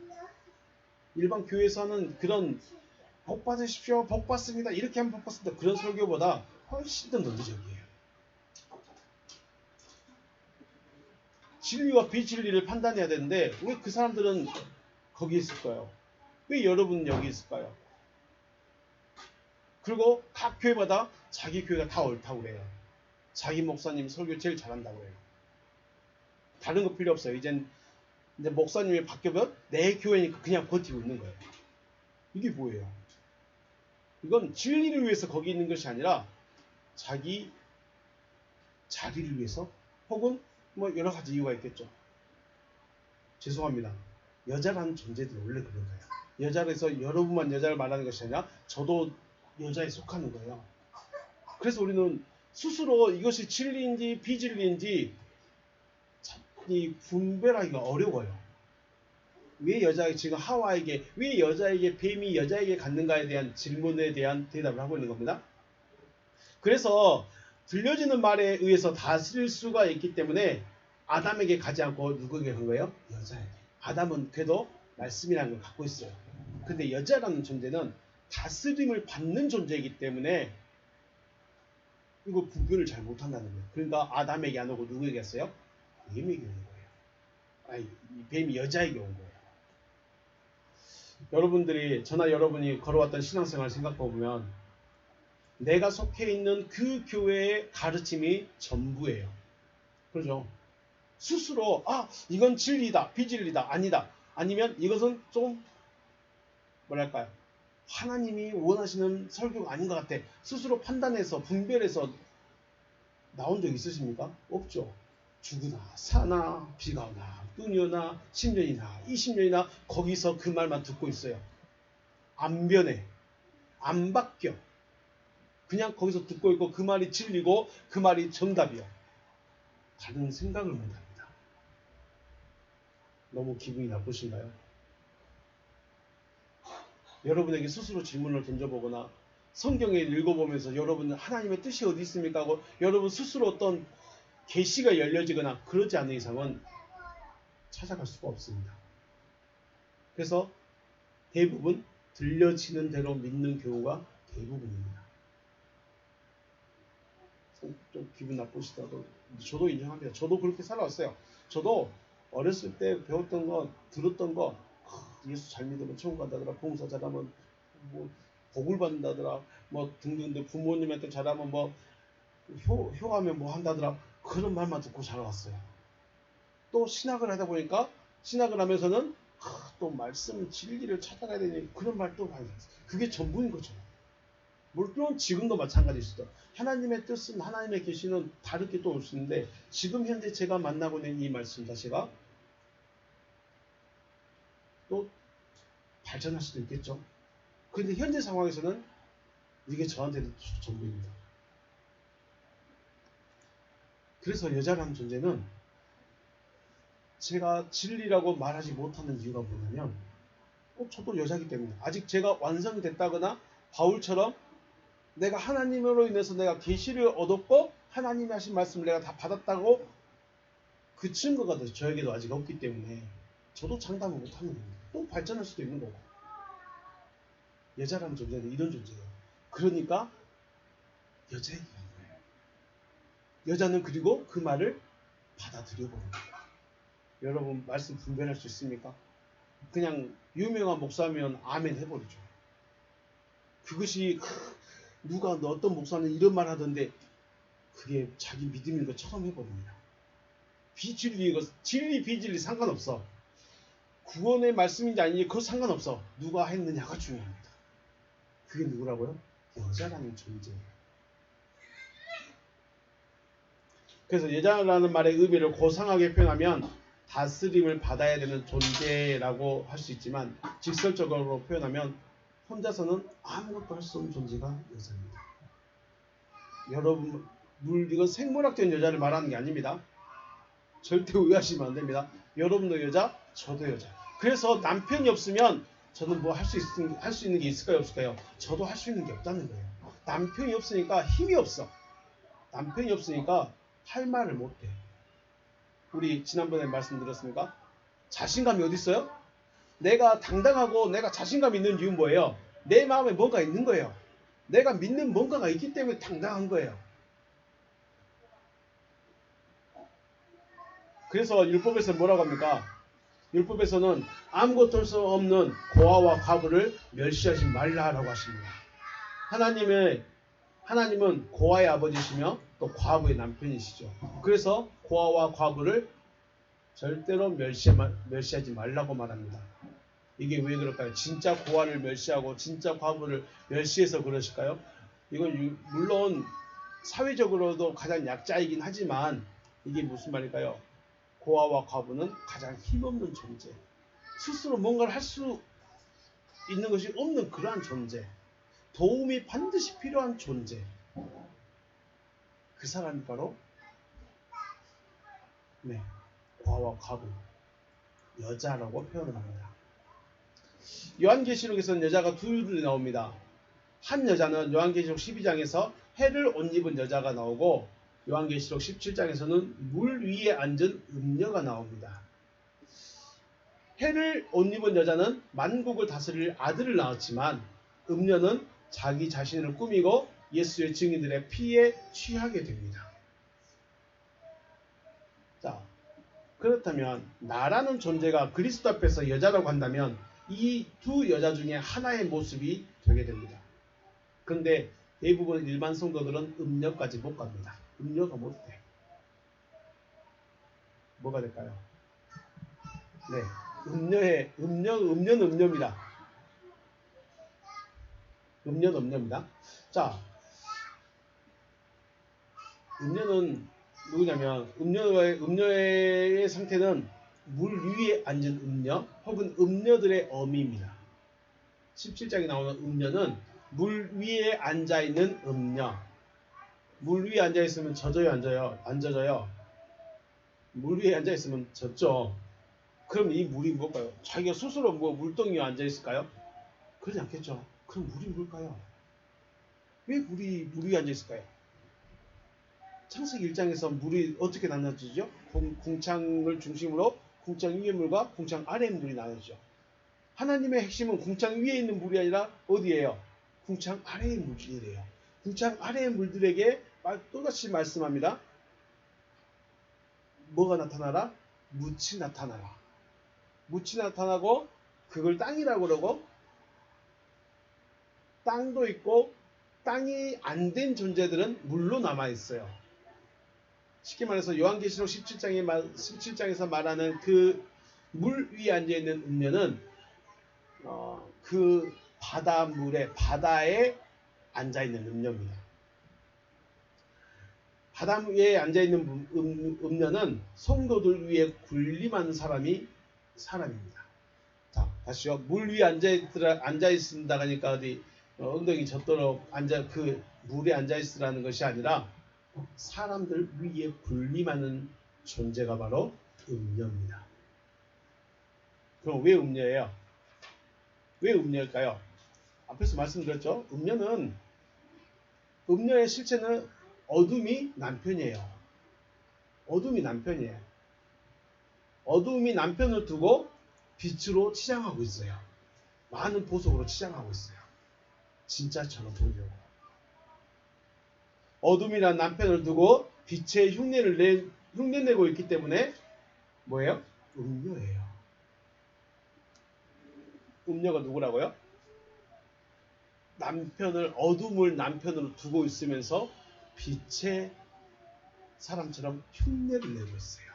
일반 교회에서 하는 그런 복 받으십시오, 복 받습니다, 이렇게 하면 복 받습니다, 그런 설교보다 훨씬 더 논리적이에요. 진리와 비진리를 판단해야 되는데 왜 그 사람들은 거기 있을까요? 왜 여러분은 여기 있을까요? 그리고 각 교회마다 자기 교회가 다 옳다고 그래요. 자기 목사님 설교 제일 잘한다고 해요. 다른 거 필요 없어요. 이제 목사님이 바뀌면 내 교회니까 그냥 버티고 있는 거예요. 이게 뭐예요? 이건 진리를 위해서 거기 있는 것이 아니라 자기 자리를 위해서, 혹은 뭐 여러 가지 이유가 있겠죠. 죄송합니다. 여자라는 존재들은 원래 그런 거예요. 여자에서 여러분만 여자를 말하는 것이 아니라 저도 여자에 속하는 거예요. 그래서 우리는 스스로 이것이 진리인지 비진리인지 분별하기가 어려워요. 왜 여자에게, 지금 하와에게 왜 여자에게 뱀이 여자에게 갔는가에 대한 질문에 대한 대답을 하고 있는 겁니다. 그래서 들려지는 말에 의해서 다스릴 수가 있기 때문에 아담에게 가지 않고 누구에게 간 거예요? 여자에게. 아담은 그래도 말씀이라는 걸 갖고 있어요. 근데 여자라는 존재는 다스림을 받는 존재이기 때문에 이거 구별을 잘 못한다는 거예요. 그러니까 아담에게 안 오고 누구에게 갔어요? 뱀에게 온 거예요. 아니, 뱀이 여자에게 온 거예요. 여러분들이, 저나 여러분이 걸어왔던 신앙생활 생각해보면 내가 속해 있는 그 교회의 가르침이 전부예요. 그렇죠? 스스로 이건 진리다, 비진리다, 아니다, 아니면 이것은 좀 뭐랄까요, 하나님이 원하시는 설교가 아닌 것 같아, 스스로 판단해서 분별해서 나온 적 있으십니까? 없죠. 죽으나 사나 비가 오나 눈이 오나 10년이나 20년이나 거기서 그 말만 듣고 있어요. 안 변해, 안 바뀌어. 그냥 거기서 듣고 있고 그 말이 진리고 그 말이 정답이야. 다른 생각을 못합니다. 너무 기분이 나쁘신가요? 여러분에게 스스로 질문을 던져보거나 성경을 읽어보면서 여러분 하나님의 뜻이 어디 있습니까 하고 여러분 스스로 어떤 계시가 열려지거나 그러지 않는 이상은 찾아갈 수가 없습니다. 그래서 대부분 들려지는 대로 믿는 경우가 대부분입니다. 좀 기분 나쁘시다도 저도 인정합니다. 저도 그렇게 살아왔어요. 저도 어렸을 때 배웠던 거, 들었던 거, 예수 잘 믿으면 천국 간다더라, 봉사 잘하면 뭐 복을 받는다더라, 뭐 등등등, 부모님한테 잘하면 뭐 효하면 뭐 한다더라, 그런 말만 듣고 자라왔어요. 또 신학을 하다 보니까 신학을 하면서는 또 말씀 진리를 찾아가야 되니 그런 말 또 하는, 그게 전부인 거죠. 물론 지금도 마찬가지시죠. 하나님의 뜻은, 하나님의 계시는 다르게 또 올 수 있는데 지금 현재 제가 만나고 있는 이 말씀 자체가 또 발전할 수도 있겠죠. 그런데 현재 상황에서는 이게 저한테는 전부입니다. 그래서 여자라는 존재는 제가 진리라고 말하지 못하는 이유가 뭐냐면 저도 여자이기 때문에 아직 제가 완성이 됐다거나 바울처럼 내가 하나님으로 인해서 내가 계시를 얻었고 하나님이 하신 말씀을 내가 다 받았다고 그 증거가 저에게도 아직 없기 때문에 저도 장담을 못하는 겁니다. 또 발전할 수도 있는 거고. 여자라는 존재는 이런 존재예요. 그러니까 여자에게 간 거예요. 여자는 그리고 그 말을 받아들여 보는 거예요. 여러분 말씀 분별할 수 있습니까? 그냥 유명한 목사면 아멘 해버리죠. 그것이 누가 어떤 목사는 이런 말 하던데 그게 자기 믿음인 것처럼 해버립니다. 비진리, 진리 비진리 상관없어. 구원의 말씀인지 아닌지 그거 상관없어. 누가 했느냐가 중요합니다. 그게 누구라고요? 여자라는 존재예요. 그래서 여자라는 말의 의미를 고상하게 표현하면 다스림을 받아야 되는 존재라고 할 수 있지만, 직설적으로 표현하면 혼자서는 아무것도 할 수 없는 존재가 여자입니다. 여러분, 이건 생물학적인 여자를 말하는 게 아닙니다. 절대 오해하시면 안 됩니다. 여러분도 여자, 저도 여자. 그래서 남편이 없으면 저는 뭐 할 수 있는 게 있을까요, 없을까요? 저도 할 수 있는 게 없다는 거예요. 남편이 없으니까 힘이 없어. 남편이 없으니까 할 말을 못해. 우리 지난번에 말씀드렸습니까? 자신감이 어디 있어요? 내가 당당하고 내가 자신감 있는 이유는 뭐예요? 내 마음에 뭔가 있는 거예요. 내가 믿는 뭔가가 있기 때문에 당당한 거예요. 그래서 율법에서 뭐라고 합니까? 율법에서는 아무것도 할 수 없는 고아와 과부를 멸시하지 말라라고 하십니다. 하나님은 고아의 아버지시며 또 과부의 남편이시죠. 그래서 고아와 과부를 절대로 멸시하지 말라고 말합니다. 이게 왜 그럴까요? 진짜 고아를 멸시하고 진짜 과부를 멸시해서 그러실까요? 이건 물론 사회적으로도 가장 약자이긴 하지만 이게 무슨 말일까요? 고아와 과부는 가장 힘없는 존재, 스스로 뭔가를 할 수 있는 것이 없는 그러한 존재, 도움이 반드시 필요한 존재, 그 사람이 바로 고아와 과부, 여자라고 표현을 합니다. 요한계시록에서는 여자가 둘이 나옵니다. 한 여자는 요한계시록 12장에서 해를 옷 입은 여자가 나오고, 요한계시록 17장에서는 물 위에 앉은 음녀가 나옵니다. 해를 옷 입은 여자는 만국을 다스릴 아들을 낳았지만, 음녀는 자기 자신을 꾸미고 예수의 증인들의 피에 취하게 됩니다. 자, 그렇다면 나라는 존재가 그리스도 앞에서 여자라고 한다면 이 두 여자 중에 하나의 모습이 되게 됩니다. 그런데 대부분 일반 성도들은 음녀까지 못 갑니다. 음녀가 못 돼. 뭐가 될까요? 음녀는 음녀입니다. 음녀는 음녀입니다. 자, 음녀는 누구냐면, 음녀의 상태는 물 위에 앉은 음녀 혹은 음녀들의 어미입니다. 17장에 나오는 음녀는 물 위에 앉아있는 음녀. 물 위에 앉아있으면 젖어요, 안 젖어요? 물 위에 앉아있으면 젖죠. 그럼 이 물이 뭘까요? 자기가 스스로 물동이 위에 앉아있을까요? 그러지 않겠죠. 그럼 물이 뭘까요? 왜 물이 물 위에 앉아있을까요? 창세기 1장에서 물이 어떻게 나눠지죠? 궁창을 중심으로 궁창 위의 물과 궁창 아래의 물이 나눠지죠. 하나님의 핵심은 궁창 위에 있는 물이 아니라 어디예요? 궁창 아래의 물이래요. 궁창 아래의 물들에게 또다시 말씀합니다. 뭐가 나타나라? 묻이 나타나라. 묻이 나타나고 그걸 땅이라고 그러고, 땅도 있고 땅이 안 된 존재들은 물로 남아있어요. 쉽게 말해서 요한계시록 17장에서 말하는 그 물 위에 앉아있는 음녀는 그 바다에 앉아있는 음녀입니다. 바다 위에 앉아있는 음녀는 성도들 위에 군림하는 사람입니다. 자, 다시요. 물 위에 앉아있습니다 하니까 어디 엉덩이 젖도록 그 물에 앉아있으라는 것이 아니라 사람들 위에 군림하는 존재가 바로 음녀입니다. 그럼 왜 음녀예요? 왜 음녀일까요? 앞에서 말씀드렸죠. 음녀의 실체는 어둠이 남편이에요. 어둠이 남편을 두고 빛으로 치장하고 있어요. 많은 보석으로 치장하고 있어요. 진짜처럼 보려고. 어둠이란 남편을 두고 빛의 흉내내고 있기 때문에 뭐예요? 음녀예요. 음녀가 누구라고요? 어둠을 남편으로 두고 있으면서 빛의 사람처럼 흉내를 내고 있어요.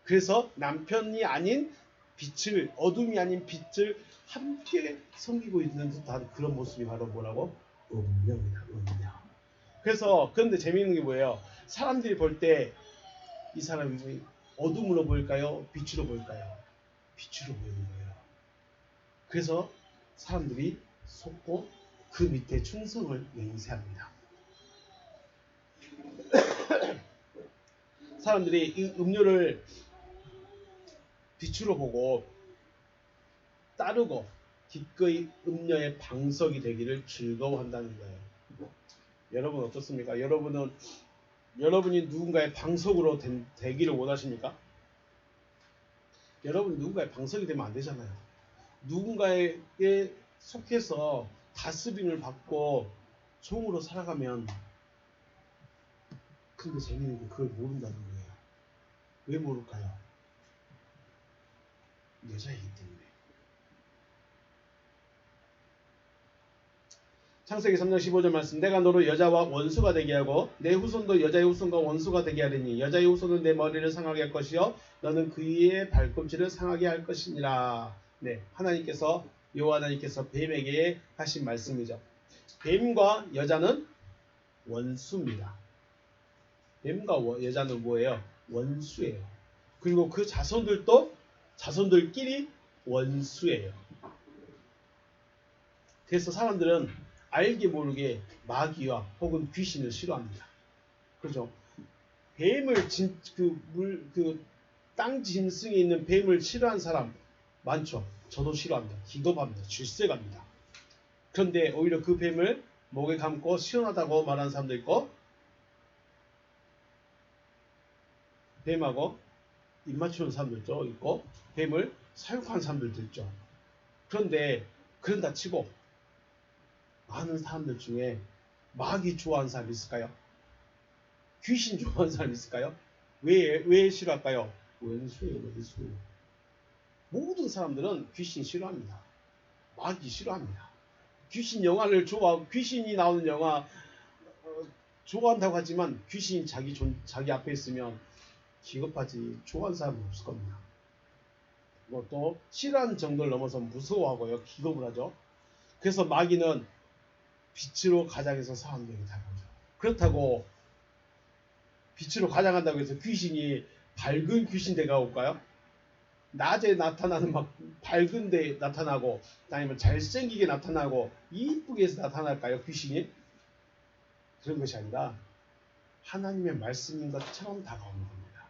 그래서 남편이 아닌 빛을, 어둠이 아닌 빛을 함께 섬기고 있는 듯한 그런 모습이 바로 뭐라고? 운명이다. 운명. 그래서 그런데 재미있는 게 뭐예요? 사람들이 볼 때 이 사람이 어둠으로 보일까요? 빛으로 보일까요? 빛으로 보이는 거예요. 그래서 사람들이 속고 그 밑에 충성을 맹세합니다. 사람들이 이 음료를 빛으로 보고 따르고 기꺼이 음료의 방석이 되기를 즐거워한다는 거예요. 여러분 어떻습니까? 여러분이 누군가의 방석으로 되기를 원하십니까? 여러분이 누군가의 방석이 되면 안 되잖아요. 누군가에게 속해서 다스림을 받고 종으로 살아가면, 근데 재미있는 게 그걸 모른다는 거예요. 왜 모를까요? 여자이기 때문에. 창세기 3장 15절 말씀. 내가 너로 여자와 원수가 되게 하고 내 후손도 여자의 후손과 원수가 되게 하리니 여자의 후손은 내 머리를 상하게 할 것이요 너는 그의 발꿈치를 상하게 할 것이니라. 네, 하나님께서, 여호와 하나님께서 뱀에게 하신 말씀이죠. 뱀과 여자는 원수입니다. 뱀과 여자는 뭐예요? 원수예요. 그리고 그 자손들도 자손들끼리 원수예요. 그래서 사람들은 알게 모르게 마귀와 혹은 귀신을 싫어합니다. 그렇죠? 뱀을 땅 짐승에 있는 뱀을 싫어하는 사람 많죠. 저도 싫어합니다. 기겁합니다. 질색합니다. 그런데 오히려 그 뱀을 목에 감고 시원하다고 말하는 사람도 있고, 뱀하고 입 맞추는 사람들도 있고, 뱀을 사육하는 사람들도 있죠. 그런데 그런다 치고 많은 사람들 중에 마귀 좋아하는 사람이 있을까요? 귀신 좋아하는 사람이 있을까요? 왜 싫어할까요? 원수예요, 원수. 모든 사람들은 귀신 싫어합니다. 마귀 싫어합니다. 귀신 영화를 좋아하고, 귀신이 나오는 영화 좋아한다고 하지만 귀신이 자기 앞에 있으면 기겁하지 좋아하는 사람은 없을 겁니다. 또 싫어하는 정도를 넘어서 무서워하고요, 기겁을 하죠. 그래서 마귀는 빛으로 가장해서 사람들에게 다가오죠. 그렇다고 빛으로 가장한다고 해서 귀신이 밝은 귀신 대가 올까요? 낮에 나타나는 막 밝은 데 나타나고, 아니면 잘생기게 나타나고 이쁘게 해서 나타날까요? 귀신이? 그런 것이 아니라 하나님의 말씀인 것처럼 다가오는 겁니다.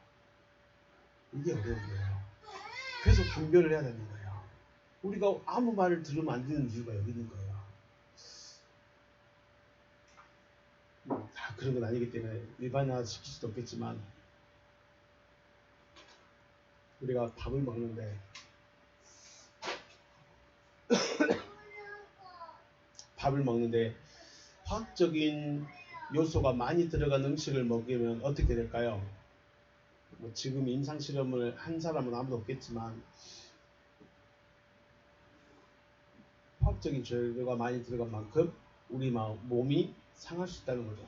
이게 어려운 거예요. 그래서 분별을 해야 되는 거예요. 우리가 아무 말을 들으면 안 되는 이유가 여기 있는 거예요. 다 그런 건 아니기 때문에 일반화 시킬 수도 없겠지만, 우리가 밥을 먹는데 화학적인 요소가 많이 들어간 음식을 먹으면 어떻게 될까요? 지금 임상실험을 한 사람은 아무도 없겠지만 화학적인 재료가 많이 들어간 만큼 우리 몸이 상할 수 있다는 거죠.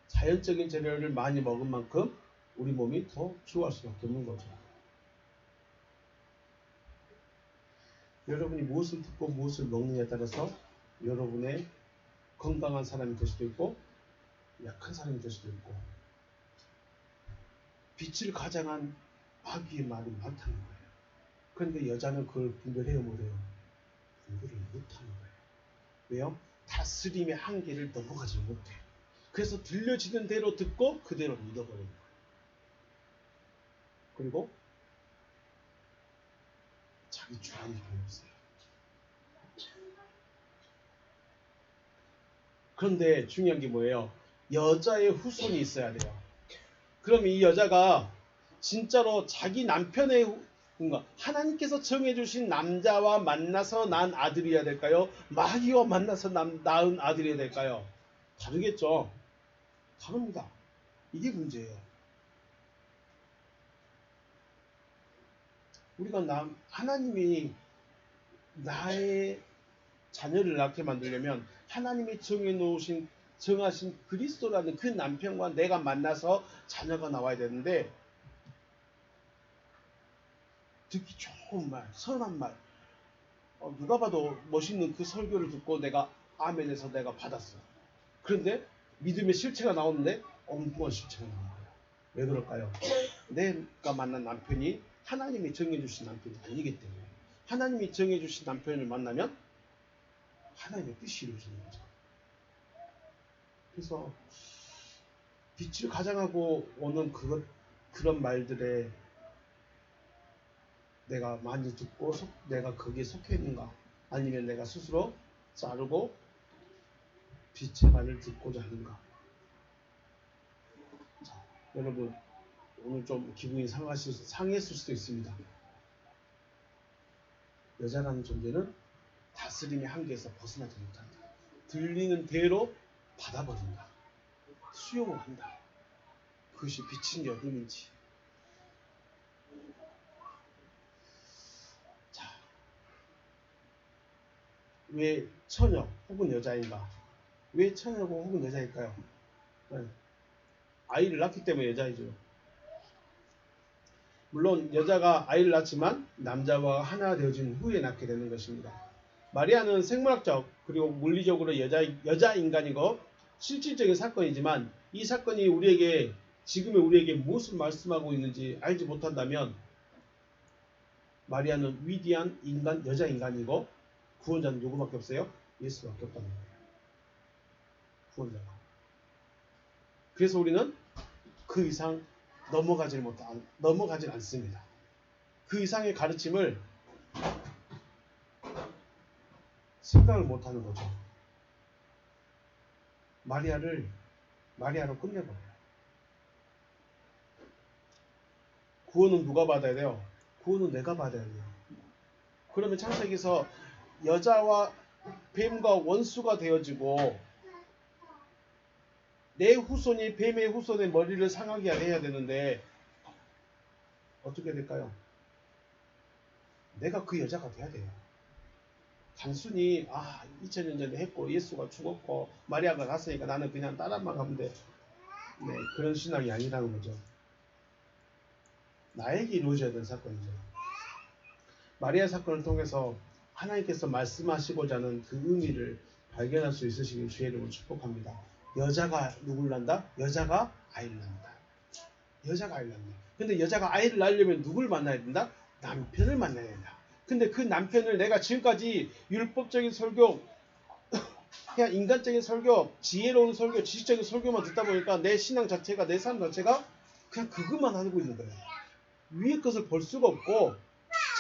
자연적인 재료를 많이 먹은 만큼 우리 몸이 더 좋아할 수밖에 없는 거죠. 여러분이 무엇을 듣고 무엇을 먹느냐에 따라서 여러분의 건강한 사람이 될 수도 있고 약한 사람이 될 수도 있고, 빛을 가장한 마귀의 말이 많다는 거예요. 그런데 여자는 그걸 분별해요, 못해요? 분별을 못하는 거예요. 왜요? 다스림의 한계를 넘어가지 못해. 그래서 들려지는 대로 듣고 그대로 믿어버리는 거예요. 그리고 자기 주관이 별로 없어요. 그런데 중요한 게 뭐예요? 여자의 후손이 있어야 돼요. 그럼 이 여자가 진짜로 자기 남편의, 하나님께서 정해주신 남자와 만나서 낳은 아들이어야 될까요? 마귀와 만나서 낳은 아들이어야 될까요? 다르겠죠. 다릅니다. 이게 문제예요. 우리가 하나님이 나의 자녀를 낳게 만들려면 하나님이 정하신 그리스도라는 그 남편과 내가 만나서 자녀가 나와야 되는데, 듣기 좋은 말, 선한 말. 누가 봐도 멋있는 그 설교를 듣고 내가 아멘해서 내가 받았어. 그런데 믿음의 실체가 나오는데 엉뚱한 실체가 나오는 거야. 왜 그럴까요? 내가 만난 남편이 하나님이 정해주신 남편이 아니기 때문에 하나님이 정해주신 남편을 만나면 하나님의 뜻이 이루어지는 거죠. 그래서 빛을 가장하고 오는 그런 말들에 내가 많이 듣고 내가 거기에 속해 있는가, 아니면 내가 스스로 자르고 빛의 말을 듣고자 하는가. 자, 여러분 오늘 좀 기분이 상했을 수도 있습니다. 여자라는 존재는 다스림의 한계에서 벗어나지 못한다. 들리는 대로 받아버린다. 수용을 한다. 그것이 빛인지 어둠인지. 자, 왜 처녀 혹은 여자인가? 왜 처녀고 혹은 여자일까요? 네. 아이를 낳기 때문에 여자이죠. 물론 여자가 아이를 낳지만 남자와 하나 되어진 후에 낳게 되는 것입니다. 마리아는 생물학적 그리고 물리적으로 여자 인간이고 실질적인 사건이지만 이 사건이 지금의 우리에게 무엇을 말씀하고 있는지 알지 못한다면 마리아는 위대한 여자 인간이고 구원자는 누구밖에 없어요? 예수밖에 없다는 거예요. 구원자가. 그래서 우리는 그 이상 넘어가질 않습니다. 그 이상의 가르침을 생각을 못하는 거죠. 마리아로 끝내버려요. 구원은 누가 받아야 돼요? 구원은 내가 받아야 돼요. 그러면 창세기에서 여자와 뱀과 원수가 되어지고 내 후손이 뱀의 후손의 머리를 상하게 해야 되는데 어떻게 될까요? 내가 그 여자가 돼야 돼요. 단순히 2000년 전에 했고 예수가 죽었고 마리아가 갔으니까 나는 그냥 따라만 가면 돼. 네, 그런 신앙이 아니라는 거죠. 나에게 이루어져야 되는 사건이죠. 마리아 사건을 통해서 하나님께서 말씀하시고자 하는 그 의미를 발견할 수 있으시길 주의 이름으로 축복합니다. 여자가 누굴 낳는다? 여자가 아이를 낳는다. 여자가 아이를 낳는다. 근데 여자가 아이를 낳으려면 누굴 만나야 된다? 남편을 만나야 된다. 근데 그 남편을 내가 지금까지 율법적인 설교, 그냥 인간적인 설교, 지혜로운 설교, 지식적인 설교만 듣다 보니까 내 신앙 자체가, 내 삶 자체가 그냥 그것만 하고 있는 거예요. 위의 것을 볼 수가 없고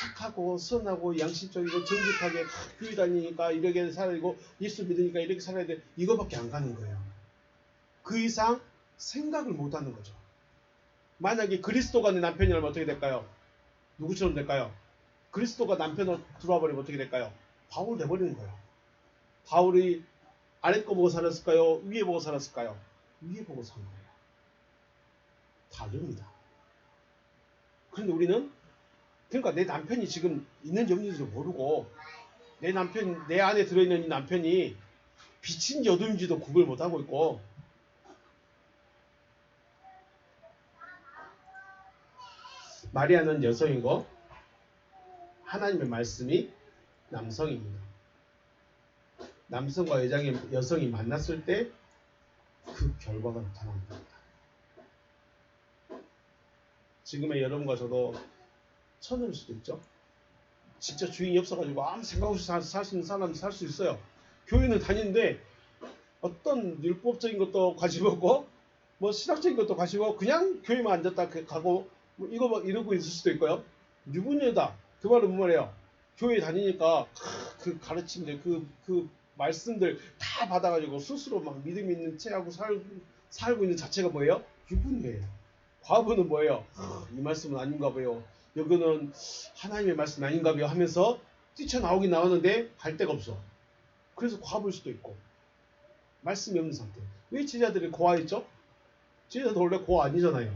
착하고 선하고 양심적이고 정직하게 교회 다니니까 이렇게 살아야 되고 예수 믿으니까 이렇게 살아야 돼. 이거밖에 안 가는 거예요. 그 이상 생각을 못 하는 거죠. 만약에 그리스도가 내 남편이라면 어떻게 될까요? 누구처럼 될까요? 그리스도가 남편으로 들어와 버리면 어떻게 될까요? 바울 돼버리는 거예요. 바울이 아래 거 보고 살았을까요? 위에 보고 살았을까요? 위에 보고 산 거예요. 다릅니다. 그런데 우리는 그러니까 내 남편이 지금 있는지 없는지도 모르고 내 안에 들어있는 이 남편이 빛인지 어둠인지도 구별 못하고 있고 마리아는 여성이고 하나님의 말씀이 남성입니다. 남성과 여성이 만났을 때 그 결과가 나타나는 겁니다. 지금의 여러분과 저도 처녀일 수도 있죠. 진짜 주인이 없어가지고 아무 생각 없이 살 수 있는 사람이 살 수 있어요. 교회는 다니는데 어떤 율법적인 것도 관심 없고 뭐 신학적인 것도 관심 없고 그냥 교회만 앉았다 가고 뭐 이러고 있을 수도 있고요. 유부녀다. 그 말은 뭔 말이에요? 교회 다니니까 그 가르침들 그 말씀들 다 받아가지고 스스로 막 믿음 있는 체하고 살고 있는 자체가 뭐예요? 유부녀예요. 과부는 뭐예요? 이 말씀은 아닌가 봐요. 여기는 하나님의 말씀 아닌가 봐요 하면서 뛰쳐나오긴 나오는데 갈 데가 없어. 그래서 과부일 수도 있고 말씀이 없는 상태. 왜 제자들이 고아했죠? 제자도 원래 고아 아니잖아요.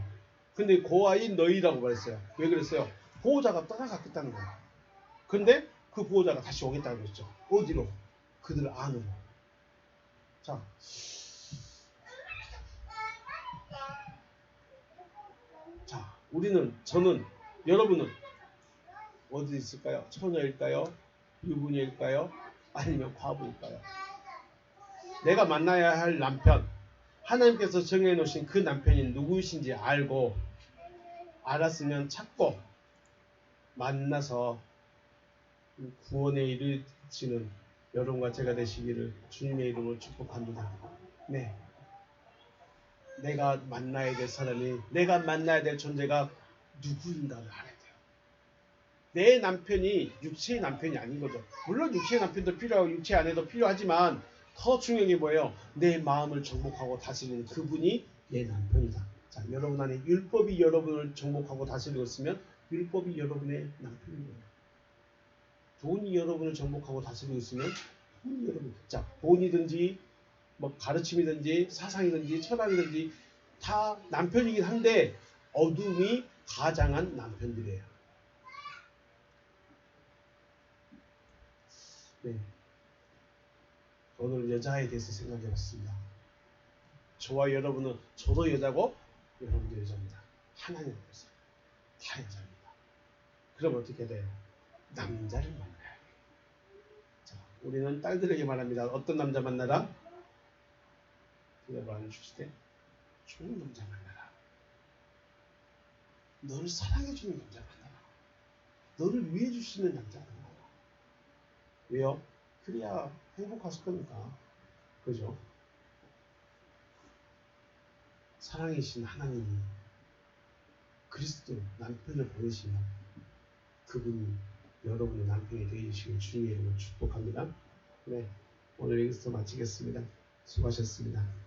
근데 고아인 너희라고 말했어요. 왜 그랬어요? 보호자가 떠나갔겠다는 거예요. 근데 그 보호자가 다시 오겠다고 그랬죠. 어디로? 그들 안으로. 자, 저는, 여러분은 어디 있을까요? 처녀일까요? 유부녀일까요? 아니면 과부일까요? 내가 만나야 할 남편, 하나님께서 정해놓으신 그 남편이 누구이신지 알았으면 찾고 만나서 구원에 이르시는 여러분과 제가 되시기를 주님의 이름으로 축복합니다. 네, 내가 만나야 될 사람이, 내가 만나야 될 존재가 누구인가를 알아야 돼요. 내 남편이 육체의 남편이 아닌 거죠. 물론 육체의 남편도 필요하고 육체 아내도 필요하지만 더 중요한 게 뭐예요? 내 마음을 정복하고 다스리는 그분이 내 남편이다. 자, 여러분 안에 율법이 여러분을 정복하고 다스리고 있으면 율법이 여러분의 남편이에요. 돈이 여러분을 정복하고 다스리고 있으면 돈이 여러분, 자, 돈이든지 뭐 가르침이든지 사상이든지 철학이든지 다 남편이긴 한데 어둠이 가장한 남편들이에요. 네. 오늘 여자에 대해서 생각해봤습니다. 저와 여러분은, 저도 여자고 여러분도 여자입니다. 하나님 앞에서 다 여자입니다. 그럼 어떻게 돼요? 남자를 만나야 돼요. 자, 우리는 딸들에게 말합니다. 어떤 남자 만나라? 대답을 안 해주실 때 좋은 남자 만나라. 너를 사랑해주는 남자 만나라. 너를 위해 줄 수 있는 남자 만나라. 왜요? 그래야 행복하실 거니까. 그죠? 사랑이신 하나님이 그리스도 남편을 보내시면 그분이 여러분의 남편이 되시길 주님의 이름으로 축복합니다. 네, 오늘 여기서 마치겠습니다. 수고하셨습니다.